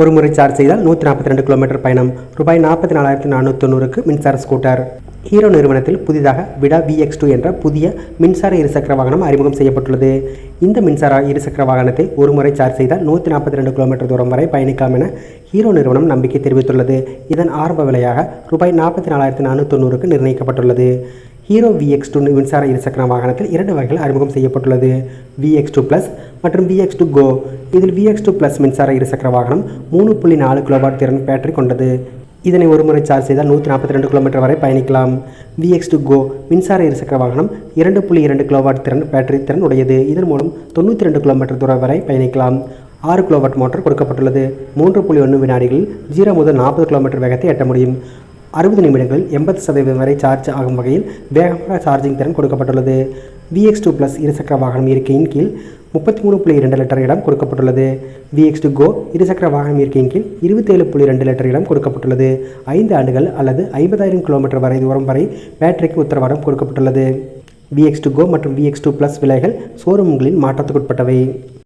ஒரு முறை சார்ஜ் செய்தால் 142 கிலோமீட்டர் பயணம். ரூபாய் 44,490க்கு மின்சார ஸ்கூட்டர். ஹீரோ நிறுவனத்தில் புதிதாக விடா VX2 என்ற புதிய மின்சார இருசக்கர வாகனம் அறிமுகம் செய்யப்பட்டுள்ளது. இந்த மின்சார இருசக்கர வாகனத்தை ஒரு முறை சார்ஜ் செய்தால் 142 கிலோமீட்டர் தூரம் வரை பயணிக்கலாம் என ஹீரோ நிறுவனம் நம்பிக்கை தெரிவித்துள்ளது. இதன் ஆரம்ப விலையாக ரூபாய் 44,490க்கு நிர்ணயிக்கப்பட்டுள்ளது. ஹீரோ VX2 மின்சார இருசக்கர வாகனத்தில் 2 வகைகள் அறிமுகம் செய்யப்பட்டுள்ளது. VX2 Plus மற்றும் VX2 Go. இதில் VX2 Plus மின்சார இருசக்கர வாகனம் 3.4 கிலோவாட் திறன் பேட்டரி கொண்டது. இதனை ஒரு முறை சார்ஜ் செய்தால் 142 கிலோமீட்டர் வரை பயணிக்கலாம். VX2 Go மின்சார இருசக்கர வாகனம் 2.2 கிலோவாட் திறன் பேட்டரி திறன் உடையது. இதன் மூலம் 92 கிலோமீட்டர் தூரம் வரை பயணிக்கலாம். 6 கிலோவாட் மோட்டார் கொடுக்கப்பட்டுள்ளது. 3.1 வினாடிகளில் 0 முதல் 40 கிலோமீட்டர் வேகத்தை எட்ட முடியும். 60 நிமிடங்களில் 80% வரை சார்ஜ் ஆகும் வகையில் வேகமாக சார்ஜிங் திறன் கொடுக்கப்பட்டுள்ளது. VX2 Plus இருசக்கர வாகனம் இருக்கையின் கீழ் 33.2 லிட்டர் இடம் கொடுக்கப்பட்டுள்ளது. VX2 Go இருசக்கர வாகனம் இருக்கையின் கீழ் 27.2 லிட்டர் இடம் கொடுக்கப்பட்டுள்ளது. 5 ஆண்டுகள் அல்லது 50,000 கிலோமீட்டர் வரை தூரம் வரை பேட்டரிக்கு உத்தரவாதம் கொடுக்கப்பட்டுள்ளது. VX2 Go மற்றும் VX2 Plus விலைகள் ஷோரூம்களின் மாற்றத்துக்குட்பட்டவை.